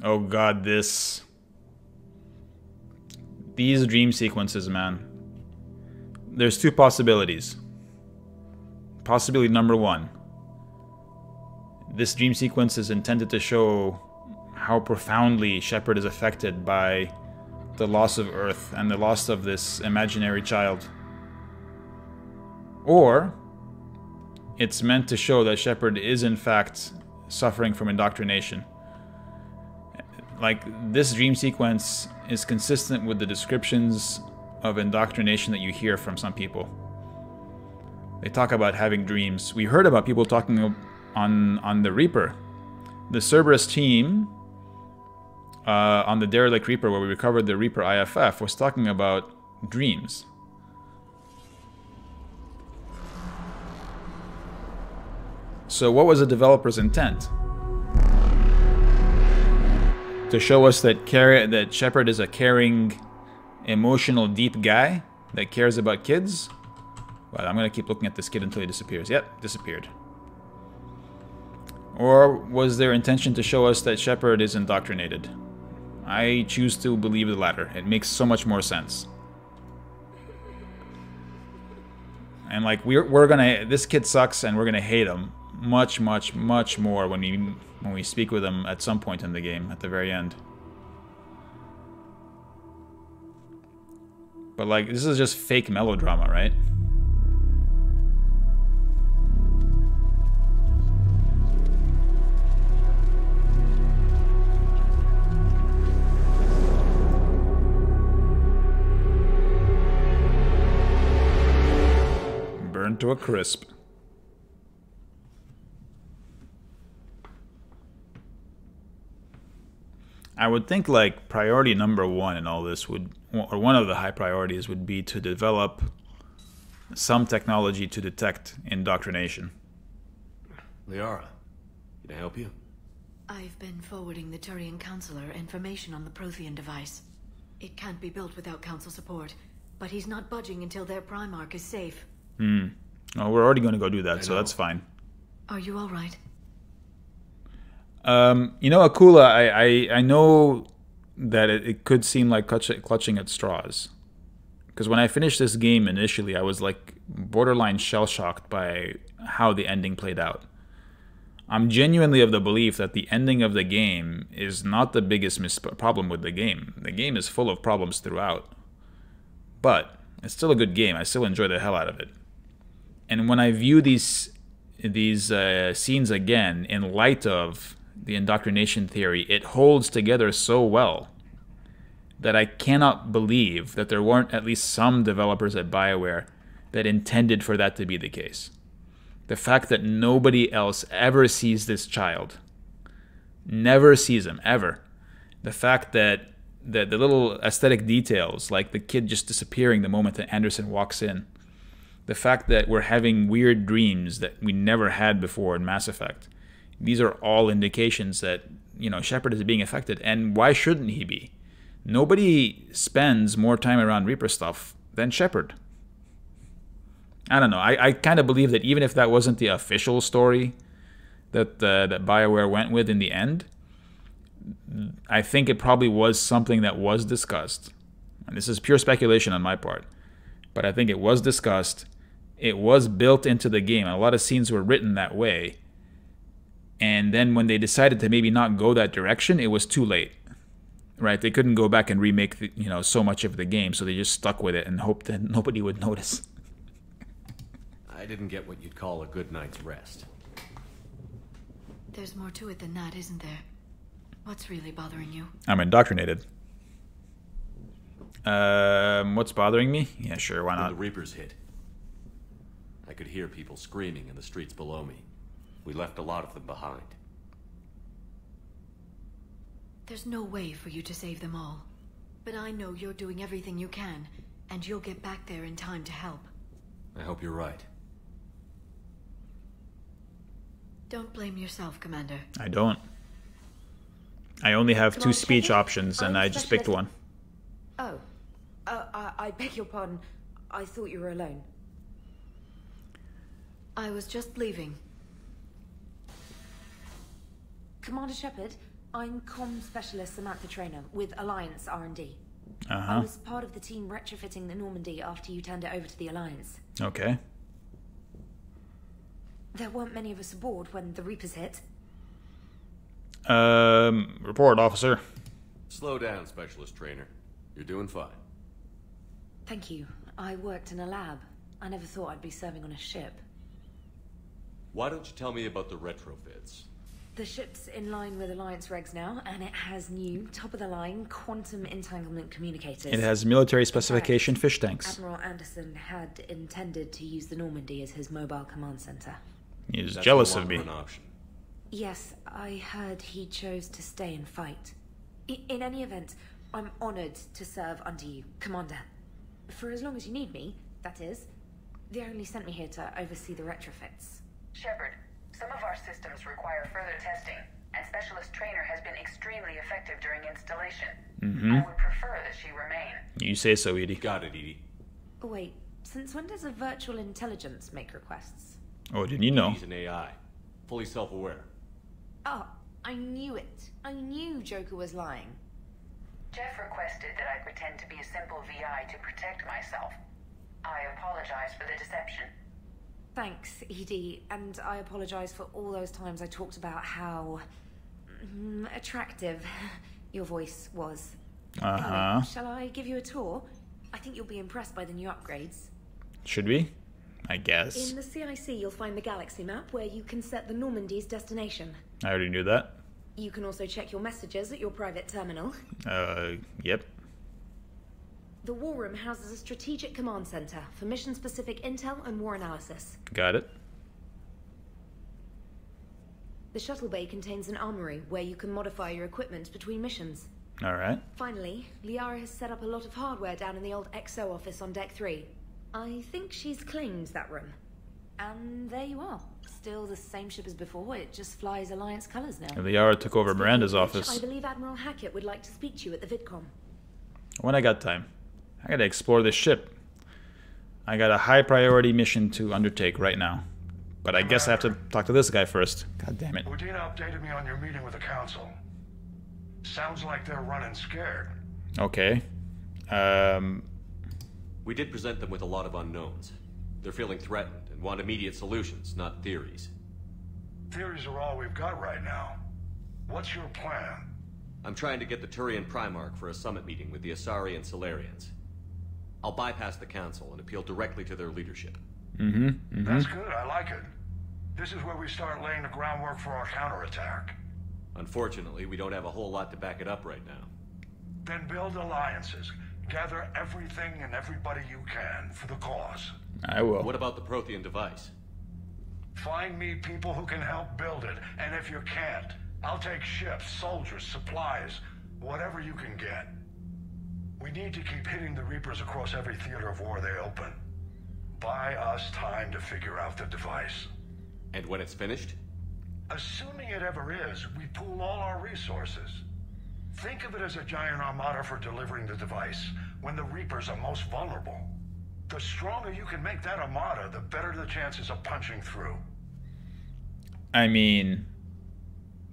Oh god, this... These dream sequences, man. There's two possibilities. Possibility number one. This dream sequence is intended to show how profoundly Shepard is affected by the loss of Earth and the loss of this imaginary child. Or it's meant to show that Shepard is in fact suffering from indoctrination. Like, this dream sequence is consistent with the descriptions of indoctrination that you hear from some people. They talk about having dreams. We heard about people talking on the Reaper. The Cerberus team on the Derelict Reaper, where we recovered the Reaper IFF, was talking about dreams. So what was the developer's intent? To show us that Shepard is a caring, emotional, deep guy that cares about kids? Well, I'm gonna keep looking at this kid until he disappears. Yep, disappeared. Or was their intention to show us that Shepard is indoctrinated? I choose to believe the latter. It makes so much more sense. And like, this kid sucks and we're gonna hate him much, much, much more when we speak with him at some point in the game, at the very end. But like, this is just fake melodrama, right? Burned to a crisp. I would think like priority number one in all this would, or one of the high priorities would be to develop some technology to detect indoctrination. Liara, can I help you? I've been forwarding the Turian Counselor information on the Prothean device. It can't be built without Council support, but he's not budging until their Primarch is safe. Oh, we're already going to go do that, so that's fine. Are you all right? You know, Akula, I know that it could seem like clutching at straws. Because when I finished this game initially, I was like borderline shell-shocked by how the ending played out. I'm genuinely of the belief that the ending of the game is not the biggest problem with the game. The game is full of problems throughout. But it's still a good game. I still enjoy the hell out of it. And when I view these scenes again in light of the indoctrination theory, it holds together so well that I cannot believe that there weren't at least some developers at BioWare that intended for that to be the case. The fact that nobody else ever sees this child, never sees him, ever. The fact that the little aesthetic details, like the kid just disappearing the moment that Anderson walks in, the fact that we're having weird dreams that we never had before in Mass Effect, these are all indications that, you know, Shepard is being affected. And why shouldn't he be? Nobody spends more time around Reaper stuff than Shepard. I don't know. I kind of believe that even if that wasn't the official story that BioWare went with in the end, I think it probably was something that was discussed. And this is pure speculation on my part. But I think it was discussed. It was built into the game. A lot of scenes were written that way. And then when they decided to maybe not go that direction, it was too late, right? They couldn't go back and remake, so much of the game, so they just stuck with it and hoped that nobody would notice. I didn't get what you'd call a good night's rest. There's more to it than that, isn't there? What's really bothering you? I'm indoctrinated. What's bothering me? Yeah, sure, why When not? the Reapers hit, I could hear people screaming in the streets below me. We left a lot of them behind. There's no way for you to save them all. But I know you're doing everything you can, and you'll get back there in time to help. I hope you're right. Don't blame yourself, Commander. I don't. I only have Come two on, speech Shepard. options, and I'm I just picked specialist. one. Oh. I beg your pardon. I thought you were alone. I was just leaving. Commander Shepard, I'm comm specialist Samantha Trainer with Alliance R&D. I Uh-huh. was part of the team retrofitting the Normandy after you turned it over to the Alliance. Okay. There weren't many of us aboard when the Reapers hit. Report, officer. Slow down, Specialist Trainer. You're doing fine. Thank you. I worked in a lab. I never thought I'd be serving on a ship. Why don't you tell me about the retrofits? The ship's in line with Alliance regs now, and it has new, top-of-the-line quantum entanglement communicators. It has military specification fish tanks. Admiral Anderson had intended to use the Normandy as his mobile command center. He's That's jealous no of longer me. an option. Yes, I heard he chose to stay and fight. In any event, I'm honored to serve under you, Commander. For as long as you need me, that is. They only sent me here to oversee the retrofits. Shepard, some of our systems require further testing, and Specialist Trainer has been extremely effective during installation. I would prefer that she remain. You say so, Edie. Got it, Edie. Wait, since when does a virtual intelligence make requests? Oh, didn't you know? He's an AI. Fully self-aware. Oh, I knew it. I knew Joker was lying. Jeff requested that I pretend to be a simple VI to protect myself. I apologize for the deception. Thanks, Edie, and I apologize for all those times I talked about how attractive your voice was. Uh-huh. Anyway, shall I give you a tour? I think you'll be impressed by the new upgrades. Should we? I guess. In the CIC, you'll find the galaxy map where you can set the Normandy's destination. I already knew that. You can also check your messages at your private terminal. Yep. The War Room houses a strategic command center for mission-specific intel and war analysis. Got it. The shuttle bay contains an armory where you can modify your equipment between missions. Alright. Finally, Liara has set up a lot of hardware down in the old XO office on Deck 3. I think she's claimed that room. And there you are. Still the same ship as before, it just flies Alliance colors now. Liara took over Miranda's Speaking of which, office. I believe Admiral Hackett would like to speak to you at the VidCom. When I got time. I gotta explore this ship. I got a high priority mission to undertake right now. But I guess I have to talk to this guy first. God damn it. Udina updated me on your meeting with the council. Sounds like they're running scared. Okay. We did present them with a lot of unknowns. They're feeling threatened and want immediate solutions, not theories. Theories are all we've got right now. What's your plan? I'm trying to get the Turian Primarch for a summit meeting with the Asari and Solarians. I'll bypass the council and appeal directly to their leadership. That's good, I like it. This is where we start laying the groundwork for our counterattack. Unfortunately, we don't have a whole lot to back it up right now. Then build alliances. Gather everything and everybody you can for the cause. I will. What about the Prothean device? Find me people who can help build it, and if you can't, I'll take ships, soldiers, supplies, whatever you can get. We need to keep hitting the Reapers across every theater of war they open. Buy us time to figure out the device. And when it's finished? Assuming it ever is, we pool all our resources. Think of it as a giant armada for delivering the device, when the Reapers are most vulnerable. The stronger you can make that armada, the better the chances of punching through. I mean,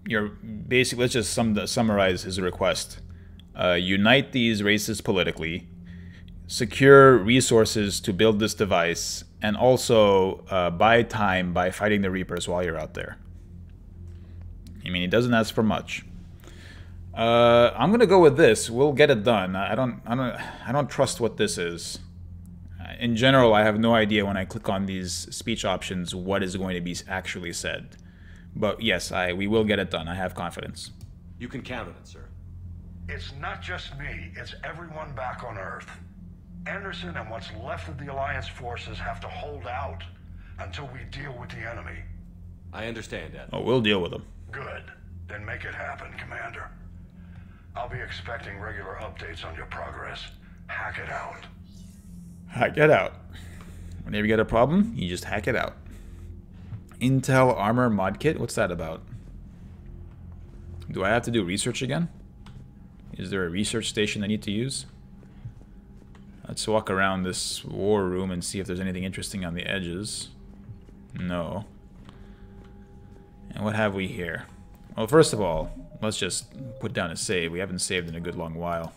you're basically, let's just summarize his request. Unite these races politically, secure resources to build this device, and also buy time by fighting the Reapers while you're out there. I mean, he doesn't ask for much. I'm gonna go with this. We'll get it done. I don't trust what this is. In general, I have no idea when I click on these speech options what is going to be actually said. But yes, we will get it done. I have confidence. You can count on it, sir. It's not just me, it's everyone back on Earth. Anderson and what's left of the Alliance forces have to hold out until we deal with the enemy. I understand, Dad. Oh, we'll deal with them. Good. Then make it happen, Commander. I'll be expecting regular updates on your progress. Hack it out. Hack it out. Whenever you get a problem, you just hack it out. Intel Armor Mod Kit? What's that about? Do I have to do research again? Is there a research station I need to use? Let's walk around this war room and see if there's anything interesting on the edges. No. And what have we here? Well, first of all, let's just put down a save. We haven't saved in a good long while.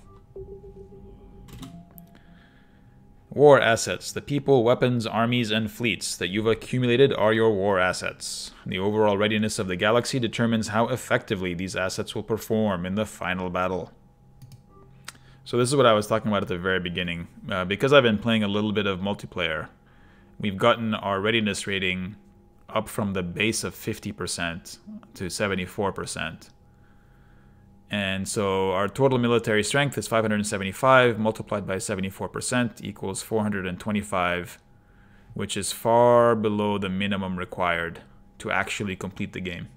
War assets. The people, weapons, armies, and fleets that you've accumulated are your war assets. The overall readiness of the galaxy determines how effectively these assets will perform in the final battle. So this is what I was talking about at the very beginning. Because I've been playing a little bit of multiplayer, we've gotten our readiness rating up from the base of 50% to 74%. And so our total military strength is 575 multiplied by 74% equals 425, which is far below the minimum required to actually complete the game.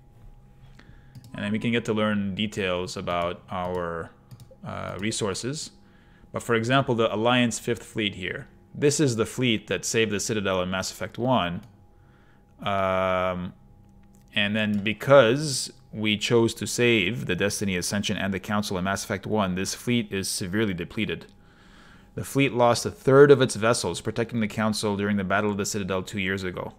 And then we can get to learn details about our resources. But for example, the Alliance 5th Fleet here. This is the fleet that saved the Citadel in Mass Effect 1. And then because we chose to save the Destiny Ascension and the Council in Mass Effect 1, this fleet is severely depleted. The fleet lost a third of its vessels protecting the Council during the Battle of the Citadel 2 years ago.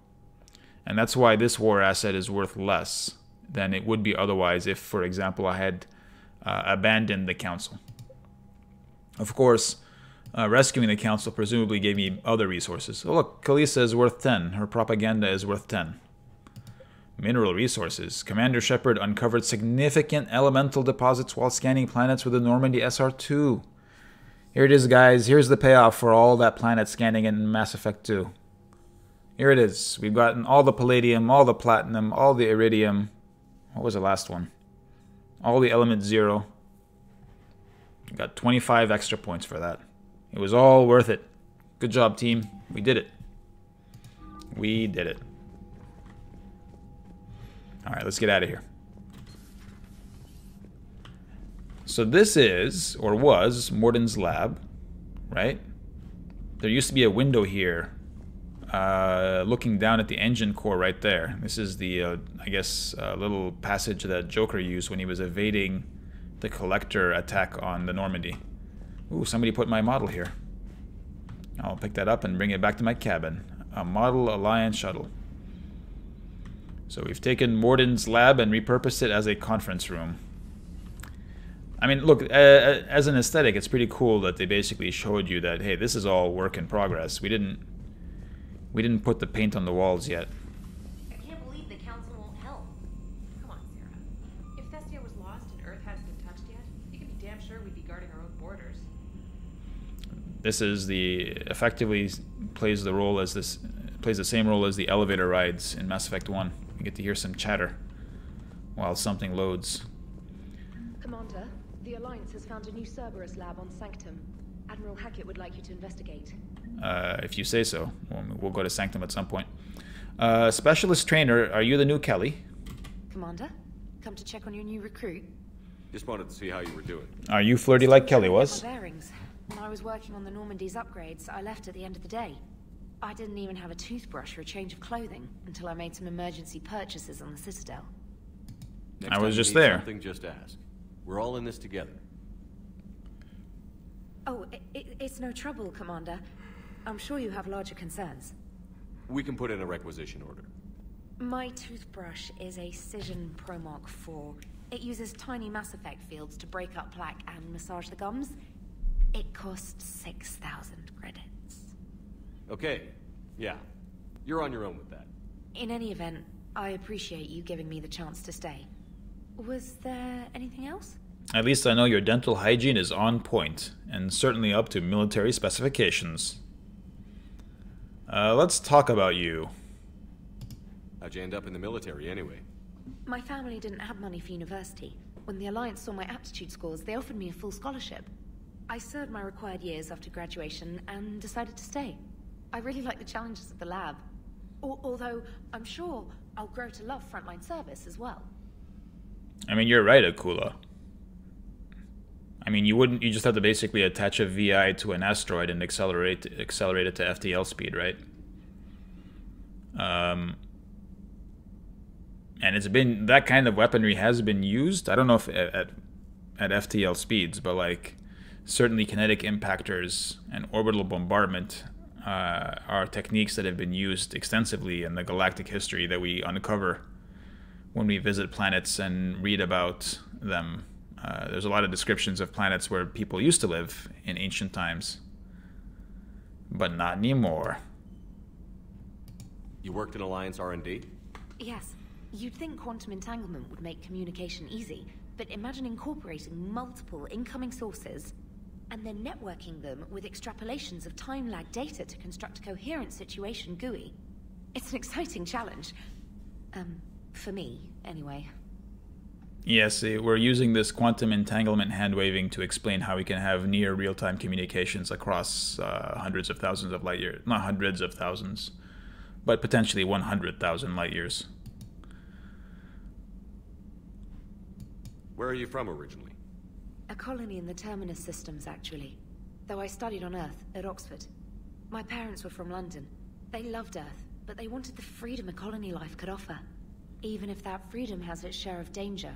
And that's why this war asset is worth less than it would be otherwise if, for example, I had abandoned the Council. Of course, rescuing the Council presumably gave me other resources. Oh look, Kalisa is worth 10. Her propaganda is worth 10. Mineral resources. Commander Shepard uncovered significant elemental deposits while scanning planets with the Normandy SR2. Here it is, guys. Here's the payoff for all that planet scanning in Mass Effect 2. Here it is. We've gotten all the palladium, all the platinum, all the iridium. What was the last one? All the element 0. We got 25 extra points for that. It was all worth it. Good job, team. We did it. We did it. Alright, let's get out of here. So this is, or was, Morden's lab, right? There used to be a window here, looking down at the engine core right there. This is the, I guess, little passage that Joker used when he was evading the Collector attack on the Normandy. Ooh, somebody put my model here. I'll pick that up and bring it back to my cabin. A model Alliance shuttle. So we've taken Morden's lab and repurposed it as a conference room. I mean, look, as an aesthetic, it's pretty cool that they basically showed you that, hey, this is all work in progress. We didn't put the paint on the walls yet. I can't believe the Council won't help. Come on, Sarah. If Thestia was lost and Earth hasn't been touched yet, you can be damn sure we'd be guarding our own borders. This is effectively plays the same role as the elevator rides in Mass Effect 1. You get to hear some chatter while something loads. Commander, the Alliance has found a new Cerberus lab on Sanctum. Admiral Hackett would like you to investigate. If you say so. We'll go to Sanctum at some point. Specialist trainer, are you the new Kelly? Commander, come to check on your new recruit. Just wanted to see how you were doing. Are you flirty like Kelly was? My bearings. When I was working on the Normandy's upgrades, I left at the end of the day. I didn't even have a toothbrush or a change of clothing until I made some emergency purchases on the Citadel. Next I was time you just need there. Something, just ask. We're all in this together. Oh, it's no trouble, Commander. I'm sure you have larger concerns. We can put in a requisition order. My toothbrush is a Cision Pro Mark IV. It uses tiny Mass Effect fields to break up plaque and massage the gums. It costs 6,000 credits. Okay, yeah. You're on your own with that. In any event, I appreciate you giving me the chance to stay. Was there anything else? At least I know your dental hygiene is on point, and certainly up to military specifications. Let's talk about you. How'd you end up in the military anyway? My family didn't have money for university. When the Alliance saw my aptitude scores, they offered me a full scholarship. I served my required years after graduation and decided to stay. I really like the challenges of the lab. Although, I'm sure I'll grow to love frontline service as well. I mean, you're right, Akula. I mean, you just have to basically attach a VI to an asteroid and accelerate it to FTL speed, right? And it's been, that kind of weaponry has been used. I don't know if at FTL speeds, but like certainly kinetic impactors and orbital bombardment are techniques that have been used extensively in the galactic history that we uncover when we visit planets and read about them. There's a lot of descriptions of planets where people used to live in ancient times, but not anymore. You worked in Alliance R&D? Yes. You'd think quantum entanglement would make communication easy, but imagine incorporating multiple incoming sources and then networking them with extrapolations of time-lag data to construct a coherent situation GUI. It's an exciting challenge. For me, anyway. Yes, we're using this quantum entanglement hand-waving to explain how we can have near real-time communications across hundreds of thousands of light years. Not hundreds of thousands, but potentially 100,000 light years. Where are you from originally? A colony in the Terminus systems, actually. Though I studied on Earth, at Oxford. My parents were from London. They loved Earth, but they wanted the freedom a colony life could offer. Even if that freedom has its share of danger.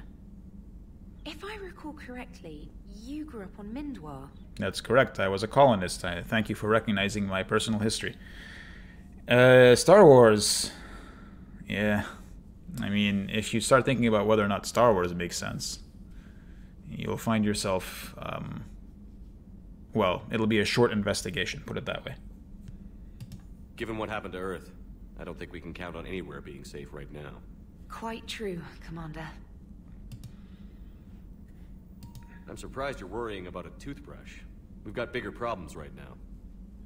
If I recall correctly, you grew up on Mindwar. That's correct. I was a colonist. Thank you for recognizing my personal history. Star Wars. Yeah. I mean, if you start thinking about whether or not Star Wars makes sense, you'll find yourself, well, it'll be a short investigation, put it that way. Given what happened to Earth, I don't think we can count on anywhere being safe right now. Quite true, Commander. I'm surprised you're worrying about a toothbrush. We've got bigger problems right now.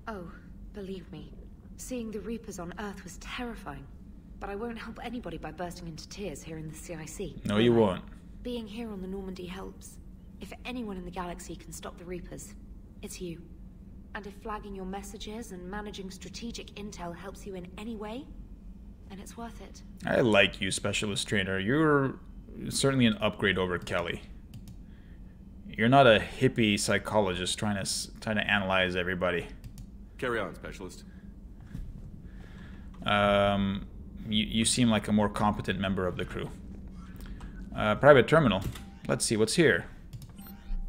Oh, believe me. Seeing the Reapers on Earth was terrifying. But I won't help anybody by bursting into tears here in the CIC. No, you won't. Being here on the Normandy helps. If anyone in the galaxy can stop the Reapers, it's you. And if flagging your messages and managing strategic intel helps you in any way, then it's worth it. I like you, Specialist Trainer. You're certainly an upgrade over Kelly. You're not a hippie psychologist trying to analyze everybody. Carry on, Specialist. You seem like a more competent member of the crew. Private terminal. Let's see what's here.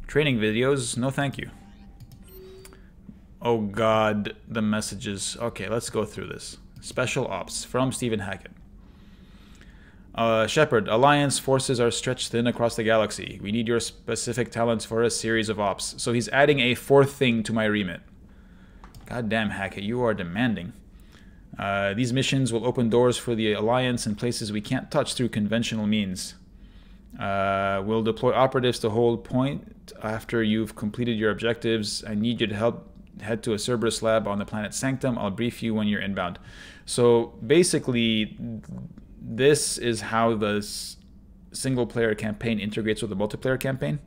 Training videos. No, thank you. Oh God, the messages. Okay, let's go through this. Special Ops from Stephen Hackett. Shepard, Alliance forces are stretched thin across the galaxy. We need your specific talents for a series of ops. So he's adding a fourth thing to my remit. God damn, Hackett, you are demanding. These missions will open doors for the Alliance in places we can't touch through conventional means. We'll deploy operatives to hold point after you've completed your objectives. I need you to help head to a Cerberus lab on the planet Sanctum. I'll brief you when you're inbound. So basically, this is how the single-player campaign integrates with the multiplayer campaign.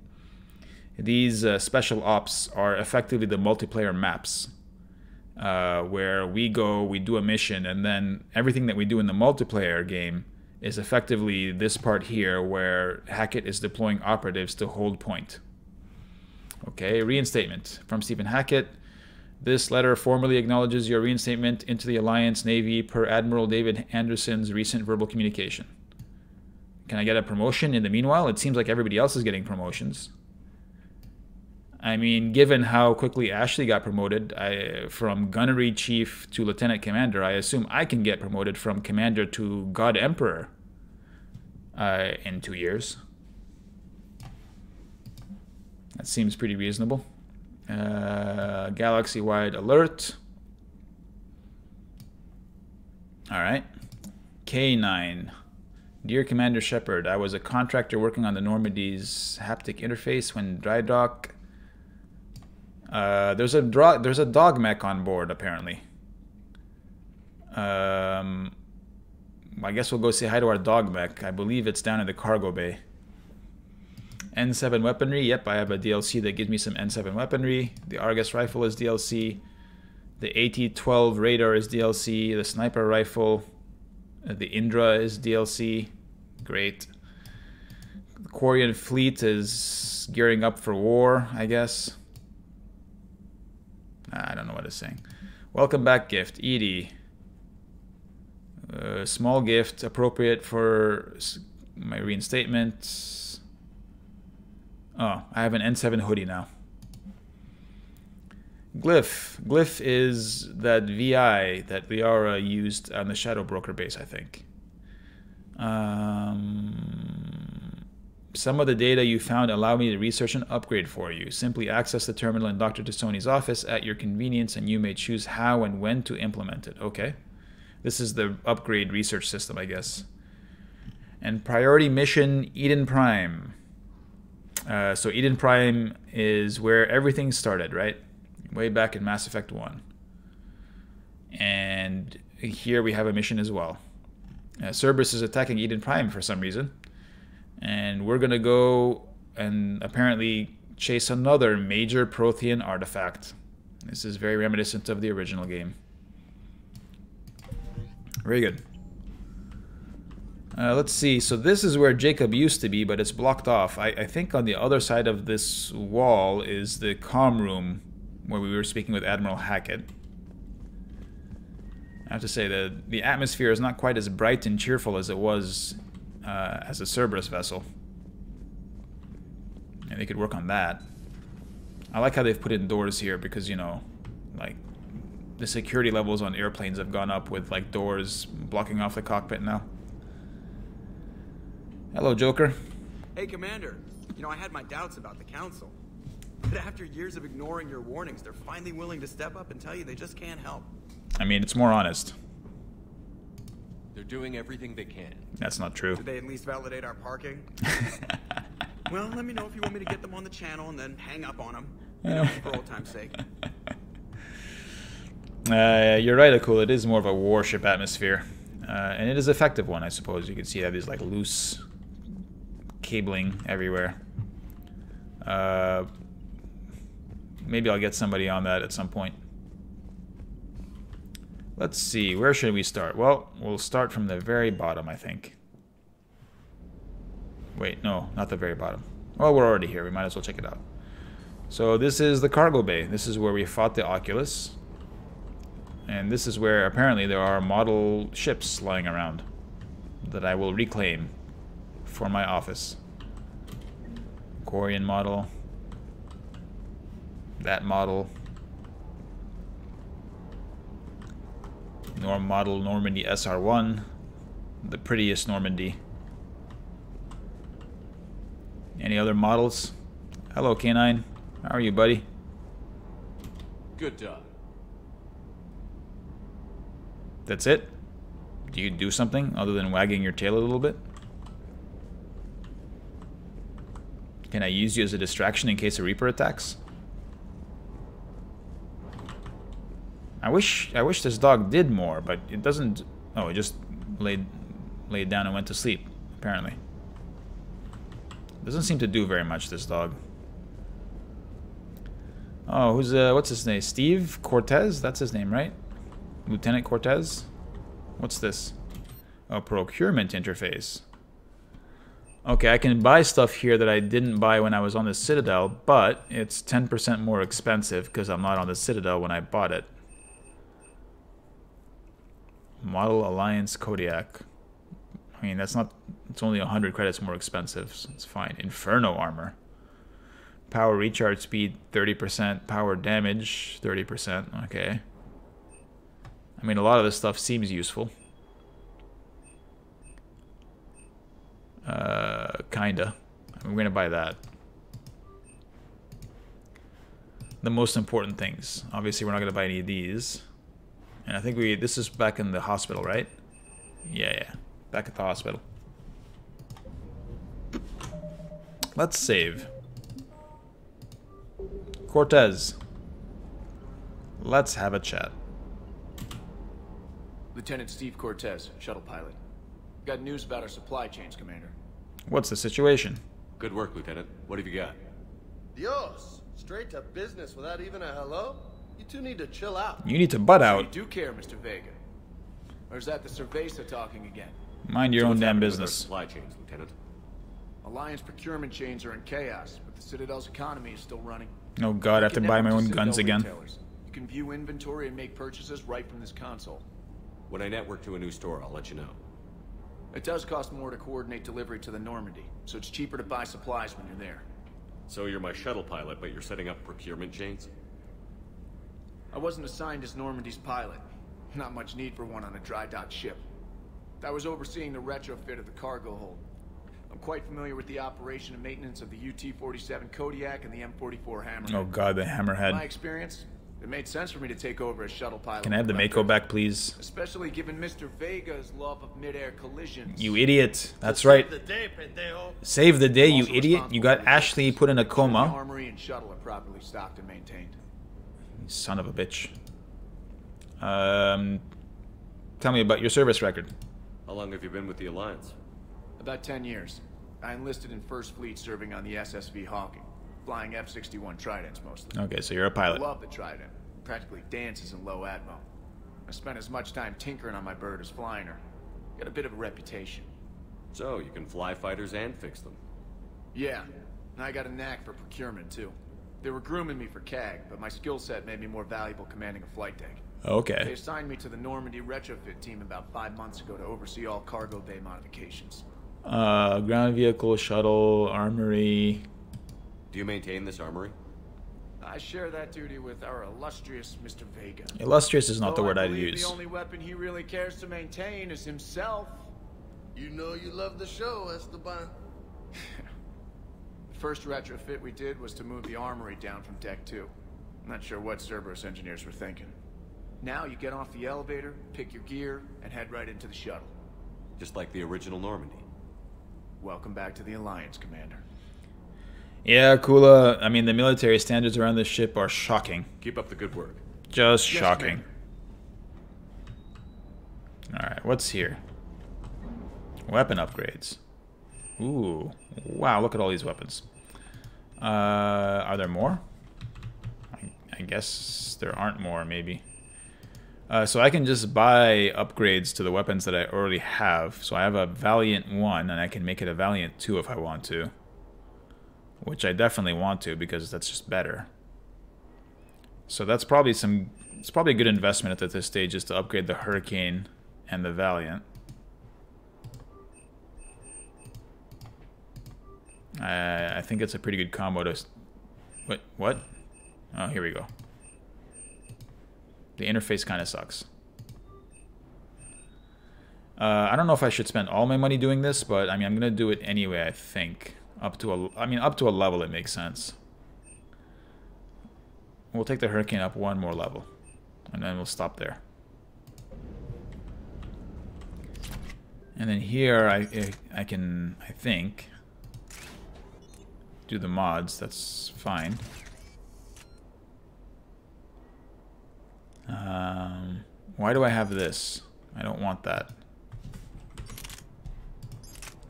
These special ops are effectively the multiplayer maps. Where we go, we do a mission, and then everything that we do in the multiplayer game is effectively this part here where Hackett is deploying operatives to hold point. Okay, reinstatement from Stephen Hackett. This letter formally acknowledges your reinstatement into the Alliance Navy per Admiral David Anderson's recent verbal communication. Can I get a promotion in the meanwhile? It seems like everybody else is getting promotions. I mean, given how quickly Ashley got promoted from Gunnery Chief to Lieutenant Commander, I assume I can get promoted from Commander to God Emperor in 2 years. That seems pretty reasonable. Galaxy-wide alert. Alright. K9. Dear Commander Shepard, I was a contractor working on the Normandy's haptic interface when dry dock. There's a dog mech on board, apparently. I guess we'll go say hi to our dog mech. I believe it's down in the cargo bay. N7 weaponry. Yep, I have a DLC that gives me some N7 weaponry. The Argus rifle is DLC. The AT-12 radar is DLC. The sniper rifle. The Indra is DLC. Great. The Quarian fleet is gearing up for war, I guess. I don't know what it's saying. Welcome back gift. Edie. Small gift appropriate for my reinstatement. Oh, I have an N7 hoodie now. Glyph. Glyph is that VI that Liara used on the Shadow Broker base, I think. Some of the data you found allow me to research an upgrade for you. Simply access the terminal in Dr. Tassoni's office at your convenience, and you may choose how and when to implement it. Okay. This is the upgrade research system, I guess. And priority mission Eden Prime. So Eden Prime is where everything started, right? Way back in Mass Effect 1. And here we have a mission as well. Cerberus is attacking Eden Prime for some reason. And we're going to go and apparently chase another major Prothean artifact. This is very reminiscent of the original game. Very good. Let's see. So this is where Jacob used to be, but it's blocked off. I think on the other side of this wall is the comm room where we were speaking with Admiral Hackett. I have to say that the atmosphere is not quite as bright and cheerful as it was as a Cerberus vessel. And they could work on that. I like how they've put in doors here because, you know, like the security levels on airplanes have gone up with like doors blocking off the cockpit now. Hello, Joker. Hey, Commander. You know, I had my doubts about the Council. But after years of ignoring your warnings, they're finally willing to step up and tell you they just can't help. I mean, it's more honest. They're doing everything they can. That's not true. Did they at least validate our parking? Well, let me know if you want me to get them on the channel and then hang up on them. You know, for old time's sake. You're right, Akul. It is more of a warship atmosphere. And it is an effective one, I suppose. You can see that there's like loose cabling everywhere. Maybe I'll get somebody on that at some point. Let's see, where should we start? Well, we'll start from the very bottom, I think. Wait, no, not the very bottom. Well, we're already here. We might as well check it out. So this is the cargo bay. This is where we fought the Oculus. And this is where apparently there are model ships lying around that I will reclaim for my office. Quarian model. That model. Model Normandy SR1, the prettiest Normandy. Any other models? Hello, K9. How are you, buddy? Good job. That's it? Do you do something other than wagging your tail a little bit? Can I use you as a distraction in case a Reaper attacks? I wish this dog did more, but it doesn't. Oh, it just laid down and went to sleep, apparently. Doesn't seem to do very much, this dog. Oh, what's his name? Steve Cortez? That's his name, right? Lieutenant Cortez? What's this? Oh, procurement interface. Okay, I can buy stuff here that I didn't buy when I was on the Citadel, but it's 10% more expensive because I'm not on the Citadel when I bought it. Model Alliance Kodiak. I mean, that's not... It's only 100 credits more expensive, so it's fine. Inferno armor. Power recharge speed, 30%. Power damage, 30%. Okay. I mean, a lot of this stuff seems useful. Kinda. I mean, we're gonna buy that. The most important things. Obviously, we're not gonna buy any of these. And I think this is back in the hospital, right? Yeah. Back at the hospital. Let's save. Cortez. Let's have a chat. Lieutenant Steve Cortez, shuttle pilot. Got news about our supply chains, Commander. What's the situation? Good work, Lieutenant. What have you got? Dios, straight to business without even a hello? You two need to chill out. You need to butt So out. you do care, Mr. Vega. Or is that the Cerveza talking again? Mind your So own what's damn happening with our business. supply chains, Lieutenant. Alliance procurement chains are in chaos, but the Citadel's economy is still running. Oh god, I have to buy my own guns again. Retailers. You can view inventory and make purchases right from this console. When I network to a new store, I'll let you know. It does cost more to coordinate delivery to the Normandy, so it's cheaper to buy supplies when you're there. So you're my shuttle pilot, but you're setting up procurement chains? I wasn't assigned as Normandy's pilot. Not much need for one on a dry dock ship. I was overseeing the retrofit of the cargo hold. I'm quite familiar with the operation and maintenance of the UT-47 Kodiak and the M44 Hammerhead. Oh god, the Hammerhead. In my experience, it made sense for me to take over as shuttle pilot. Can I have the Mako back, please? Especially given Mr. Vega's love of mid-air collisions. You idiot. That's right. Save the day, you idiot. You got Ashley put in a The coma. armory and shuttle are properly stocked and maintained. You son of a bitch. Tell me about your service record. How long have you been with the Alliance? About 10 years. I enlisted in First Fleet serving on the SSV Hawking, flying F-61 Tridents mostly. Okay, so you're a I pilot. love the Trident. Practically dances in low atmo. I spent as much time tinkering on my bird as flying her. Got a bit of a reputation. So, you can fly fighters and fix them. Yeah, and I got a knack for procurement too. They were grooming me for CAG, but my skill set made me more valuable commanding a flight deck. They Okay. assigned me to the Normandy retrofit team about 5 months ago to oversee all cargo bay modifications. Ground vehicle, shuttle, armory. Do you maintain this armory? I share that duty with our illustrious Mr. Vega. Illustrious is not the Though word I I'd believe use. The only weapon he really cares to maintain is himself. You know you love the show, Esteban. The first retrofit we did was to move the armory down from Deck 2. I'm not sure what Cerberus engineers were thinking. Now you get off the elevator, pick your gear, and head right into the shuttle. Just like the original Normandy. Welcome back to the Alliance, Commander. Yeah, Kula. I mean, the military standards around this ship are shocking. Keep up the good work. Just Yes, shocking. Alright, what's here? Weapon upgrades. Ooh. Wow, look at all these weapons. Are there more? I guess there aren't more, maybe. So I can just buy upgrades to the weapons that I already have. So I have a Valiant 1, and I can make it a Valiant 2 if I want to. Which I definitely want to, because that's just better. So that's probably it's probably a good investment at this stage, is to upgrade the Hurricane and the Valiant. I think it's a pretty good combo to... What? Oh, here we go. The interface kind of sucks. I don't know if I should spend all my money doing this, but I mean, I'm gonna do it anyway. I think up to a level it makes sense. We'll take the Hurricane up one more level, and then we'll stop there. And then here I can, I think, do the mods. That's fine. Why do I have this? I don't want that.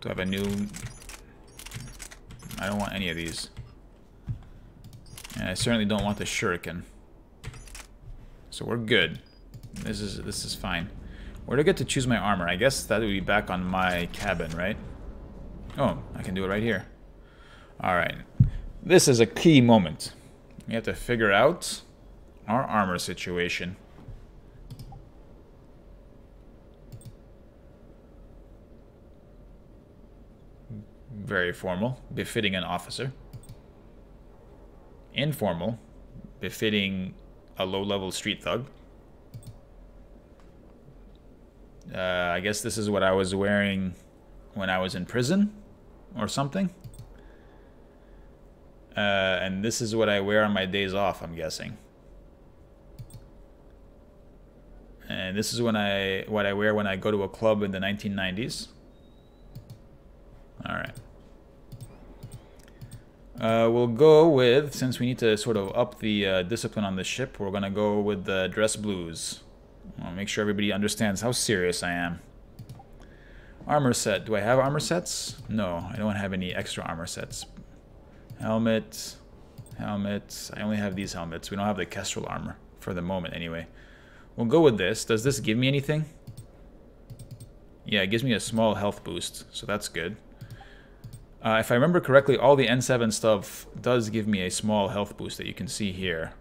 Do I have a new... I don't want any of these. And I certainly don't want the Shuriken. So we're good. This is fine. Where do I get to choose my armor? I guess that would be back on my cabin, right? Oh, I can do it right here. Alright. This is a key moment. We have to figure out our armor situation. Very formal, befitting an officer. Informal, befitting a low-level street thug. I guess this is what I was wearing when I was in prison, or something. And this is what I wear on my days off, I'm guessing. And this is what I wear when I go to a club in the 1990s. All right. We'll go with, since we need to sort of up the discipline on the ship, we're gonna go with the dress blues. I'll make sure everybody understands how serious I am. Armor set. Do I have armor sets? No, I don't have any extra armor sets. Helmet. Helmet. I only have these helmets. We don't have the Kestrel armor for the moment anyway. We'll go with this. Does this give me anything? Yeah, it gives me a small health boost, so that's good. If I remember correctly, all the N7 stuff does give me a small health boost that you can see here.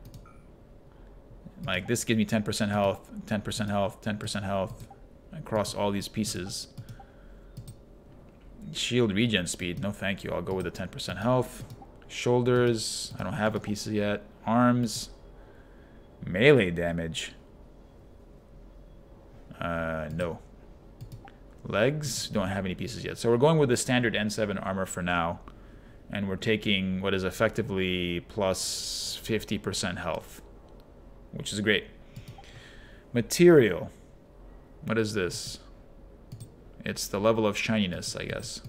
Like, this gives me 10% health, 10% health, 10% health across all these pieces. Shield regen speed, no thank you. I'll go with the 10% health. Shoulders, I don't have a piece yet. Arms, melee damage. No. Legs, don't have any pieces yet. So we're going with the standard N7 armor for now. And we're taking what is effectively plus 50% health, which is great. Material. What is this? It's the level of shininess, I guess.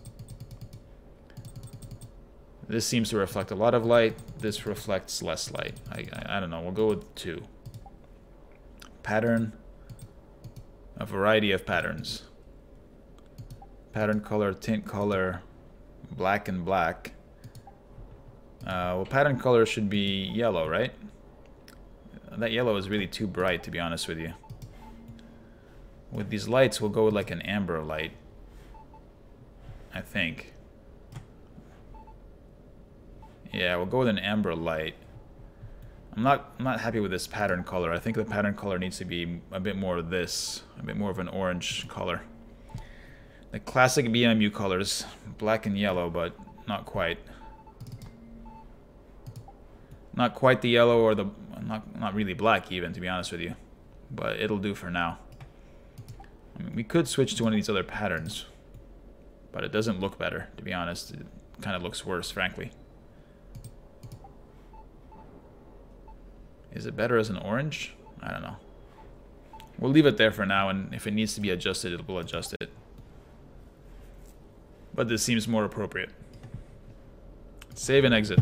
This seems to reflect a lot of light. This reflects less light. I don't know. We'll go with 2. Pattern. A variety of patterns. Pattern color, tint color, black and black. Well, pattern color should be yellow, right? That yellow is really too bright, to be honest with you. With these lights, we'll go with like an amber light, I think. Yeah, we'll go with an amber light. I'm not happy with this pattern color. I think the pattern color needs to be a bit more of this, a bit more of an orange color. The classic BMU colors, black and yellow, but not quite. Not quite the yellow or the not really black even, to be honest with you, but it'll do for now. I mean, we could switch to one of these other patterns, but it doesn't look better, to be honest. It kind of looks worse, frankly. Is it better as an orange? I don't know. We'll leave it there for now, and if it needs to be adjusted, we'll adjust it. But this seems more appropriate. Save and exit.